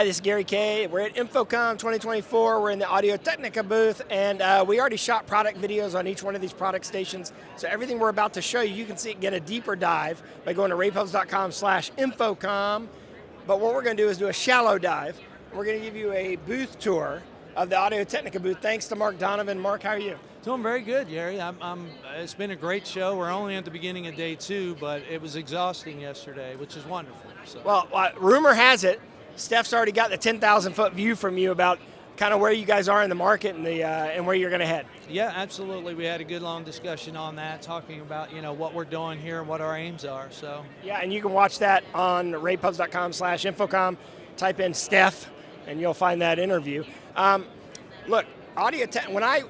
Hi, this is Gary Kayye. We're at InfoComm 2024. We're in the Audio-Technica booth, and we already shot product videos on each one of these product stations. So everything we're about to show you, you can see, get a deeper dive by going to raypubs.com/InfoComm. But what we're going to do is do a shallow dive. We're going to give you a booth tour of the Audio-Technica booth, thanks to Mark Donovan. Mark, how are you? Doing very good, Gary. It's been a great show. We're only at the beginning of day 2, but it was exhausting yesterday, which is wonderful. So. Well, rumor has it, Steph's already got the 10,000-foot view from you about kind of where you guys are in the market and where you're going to head. Yeah, absolutely. We had a good long discussion on that, talking about what we're doing here and what our aims are. So. Yeah, and you can watch that on raypubs.com/InfoComm. Type in Steph, and you'll find that interview. Look, when I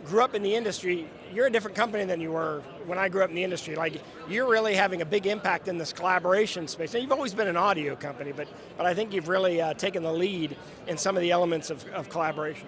grew up in the industry, you're a different company than you were when I grew up in the industry. Like, you're really having a big impact in this collaboration space. Now, you've always been an audio company, but I think you've really taken the lead in some of the elements of collaboration.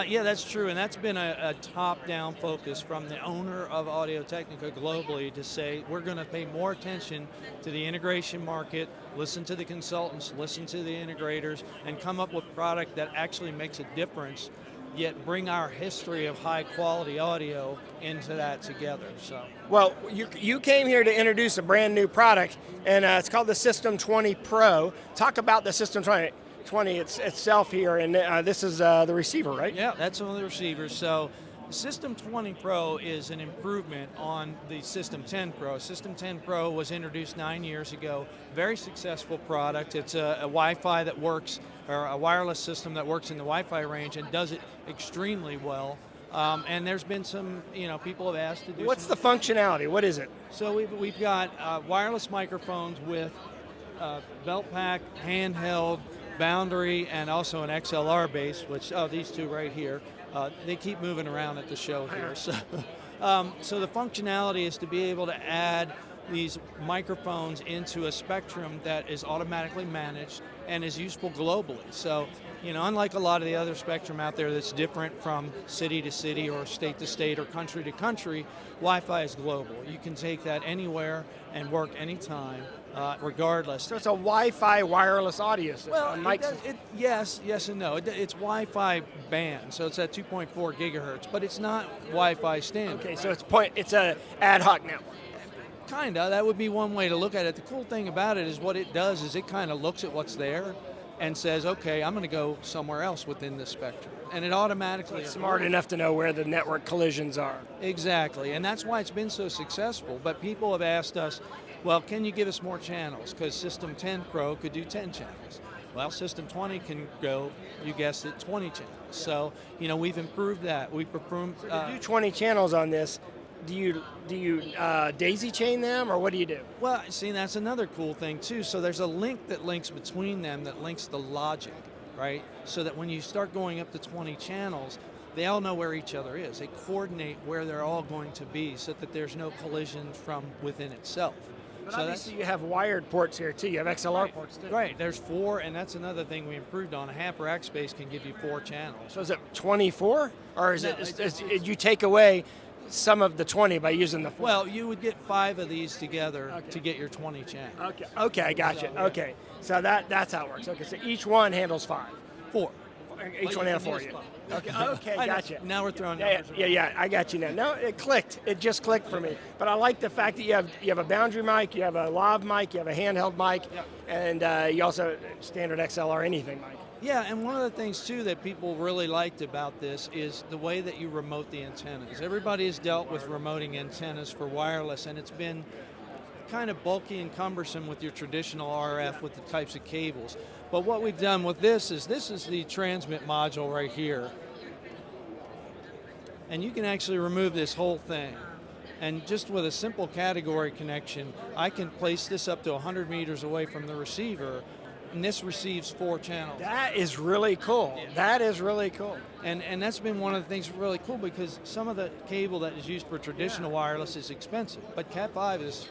Yeah, that's true, and that's been a top-down focus from the owner of Audio-Technica globally to say we're going to pay more attention to the integration market, listen to the consultants, listen to the integrators, and come up with product that actually makes a difference, yet bring our history of high-quality audio into that together. So, well, you came here to introduce a brand new product, and it's called the System 20 Pro. Talk about the System 20 itself here, and this is the receiver, right? Yeah, that's one of the receivers. So System 20 Pro is an improvement on the System 10 Pro. System 10 Pro was introduced 9 years ago. Very successful product. It's a Wi-Fi that works, or a wireless system that works in the Wi-Fi range and does it extremely well. And there's been some, people have asked to do. What's the functionality? What is it? So we've got wireless microphones with belt pack, handheld, boundary, and also an XLR base, which, these two right here, they keep moving around at the show here. So, so the functionality is to be able to add these microphones into a spectrum that is automatically managed and is useful globally. So, unlike a lot of the other spectrum out there that's different from city to city or state to state or country to country, Wi-Fi is global. You can take that anywhere and work anytime, regardless. So it's a Wi-Fi wireless audio system. Well, yes and no. It's Wi-Fi band, so it's at 2.4 gigahertz, but it's not Wi-Fi standard. Okay, so it's a ad hoc network. Kinda, that would be one way to look at it. The cool thing about it is what it does is it kind of looks at what's there and says, okay, I'm going to go somewhere else within this spectrum. And it automatically... It's smart enough to know where the network collisions are. Exactly, and that's why it's been so successful. But people have asked us, well, can you give us more channels? Because System 10 Pro could do 10 channels. Well, System 20 can go, you guessed it, 20 channels. So, we've improved that. We've improved... So to do 20 channels on this, do you daisy chain them, or what do you do? Well, see, that's another cool thing too. So there's a link that links between them that links the logic, right? So that when you start going up to 20 channels, they all know where each other is. They coordinate where they're all going to be so that there's no collision from within itself. But so obviously you have wired ports here too. You have XLR ports too. Right, there's 4, and that's another thing we improved on. A half rack space can give you 4 channels. So is it 24, or is you take away some of the 20 by using the 4? Well, you would get 5 of these together to get your 20 channels. Okay, I got you. Okay, so that's how it works. Okay, so each one handles 5. 4. Each one handles 4. Okay, gotcha. Now we're throwing numbers around. Yeah, I got you now. No, it clicked. It just clicked for me. But I like the fact that you have a boundary mic, you have a lav mic, you have a handheld mic, and you also standard XLR anything mic. Yeah, and one of the things too that people really liked about this is the way that you remote the antennas. Everybody has dealt with remoting antennas for wireless, and it's been kind of bulky and cumbersome with your traditional RF with the types of cables. But what we've done with this is the transmit module right here. And you can actually remove this whole thing. And just with a simple category connection, I can place this up to 100 meters away from the receiver, and this receives 4 channels. That is really cool. Yeah. That is really cool. And that's been one of the things really cool, because some of the cable that is used for traditional wireless is expensive, but Cat5 is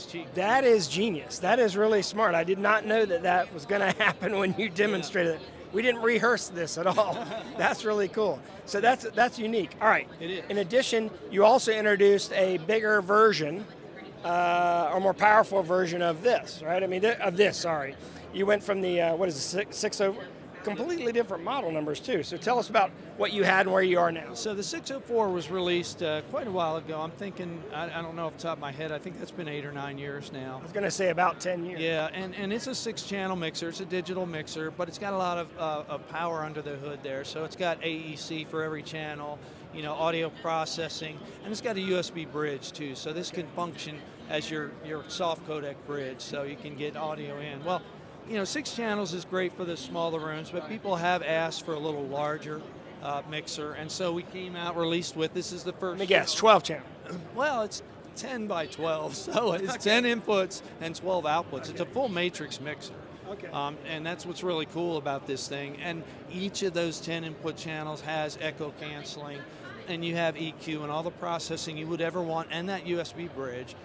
cheap. That is genius. That is really smart. I did not know that was going to happen when you demonstrated it. We didn't rehearse this at all. That's really cool. So that's unique. All right. It is. In addition, you also introduced a bigger version, or more powerful version of this, right? Sorry. you went from the, what is it, 6.0, completely different model numbers too. So tell us about what you had and where you are now. So the 604 was released quite a while ago. I'm thinking, I don't know off the top of my head, I think that's been 8 or 9 years now. I was going to say about 10 years. Yeah, and it's a 6-channel mixer. It's a digital mixer, but it's got a lot of power under the hood there. So it's got AEC for every channel, you know, audio processing, and it's got a USB bridge too. So this can function as your soft codec bridge, so you can get audio in. Well, you know, 6 channels is great for the smaller rooms, but people have asked for a little larger mixer, and so we came out, released with, this is the first. Let me guess, 12 channel. Well, it's 10 by 12, so it's 10 inputs and 12 outputs. It's a full matrix mixer. Okay. And that's what's really cool about this thing. And each of those 10 input channels has echo canceling, and you have EQ and all the processing you would ever want, and that USB bridge.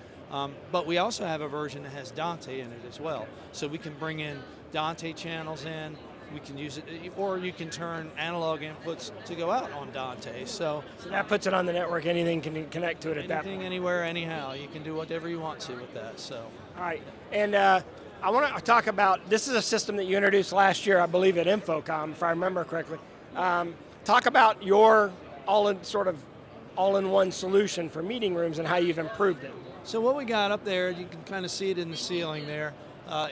But we also have a version that has Dante in it as well. So we can bring in Dante channels in, we can use it, or you can turn analog inputs to go out on Dante. So that puts it on the network, anything can connect to it at that point. Anything, anywhere, anyhow. You can do whatever you want to with that. So. All right, and I want to talk about, this is a system that you introduced last year, I believe at InfoComm, if I remember correctly. Talk about your all-in-one solution for meeting rooms and how you've improved it. So what we got up there, you can kind of see it in the ceiling there,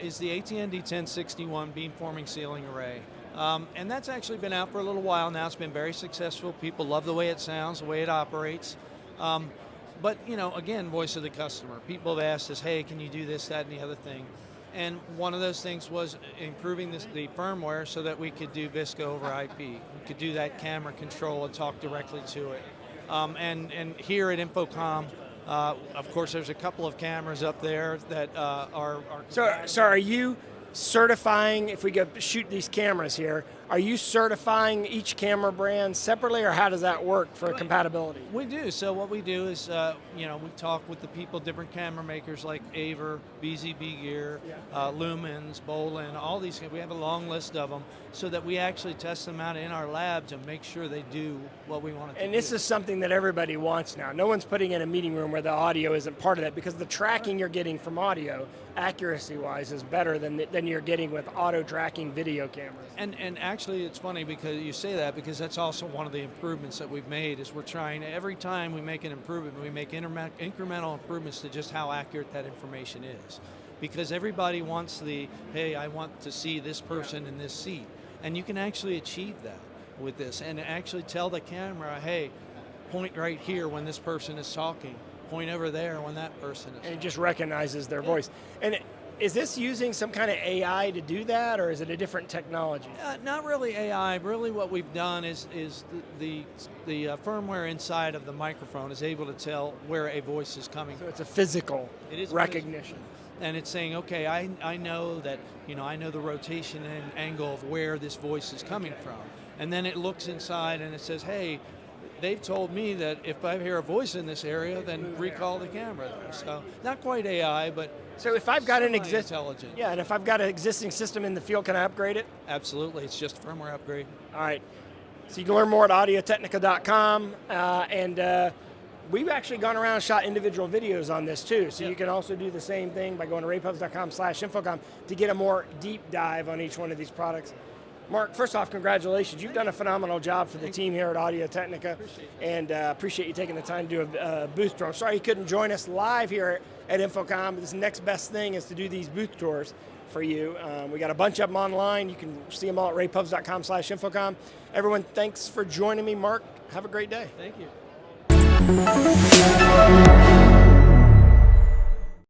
is the AT&D 1061 beamforming ceiling array. And that's actually been out for a little while now. It's been very successful. People love the way it sounds, the way it operates. But, you know, again, voice of the customer. People have asked us, hey, can you do this, that, and the other thing? And one of those things was improving the firmware so that we could do VSCO over IP. We could do that camera control and talk directly to it. And here at InfoComm, of course, there's a couple of cameras up there that are. So are you certifying, if we go shoot these cameras here, are you certifying each camera brand separately, or how does that work for compatibility? We do. So what we do is, you know, we talk with the people, different camera makers like Aver, BZB Gear, Lumens, Bolin, all these. We have a long list of them, so that we actually test them out in our lab to make sure they do what we want it to do. And this is something that everybody wants now. No one's putting in a meeting room where the audio isn't part of that, because the tracking you're getting from audio, accuracy-wise, is better than you're getting with auto-tracking video cameras. And actually, it's funny because you say that, because that's also one of the improvements that we've made, is we're trying, every time we make an improvement, we make incremental improvements to just how accurate that information is. Because everybody wants hey, I want to see this person in this seat. And you can actually achieve that with this, and actually tell the camera, hey, point right here when this person is talking, point over there when that person is talking. And it just recognizes their voice. And is this using some kind of AI to do that, or is it a different technology? Not really AI. Really what we've done is the firmware inside of the microphone is able to tell where a voice is coming from. So it's a physical recognition. And it's saying, okay, I know that, you know, I know the rotation and angle of where this voice is coming from. And then it looks inside and it says, hey, they've told me that if I hear a voice in this area, then recall the camera there. So not quite AI, but so if I've got an intelligent. Yeah, and if I've got an existing system in the field, can I upgrade it? Absolutely, it's just a firmware upgrade. All right. So you can learn more at Audio-Technica.com, and we've actually gone around and shot individual videos on this too. So you can also do the same thing by going to raypubs.com/InfoComm to get a more deep dive on each one of these products. Mark, first off, congratulations. You've done a phenomenal job for the team here at Audio-Technica, and appreciate you taking the time to do a booth tour. I'm sorry you couldn't join us live here at InfoComm. This next best thing is to do these booth tours for you. We got a bunch of them online. You can see them all at raypubs.com/InfoComm. Everyone, thanks for joining me. Mark, have a great day. Thank you.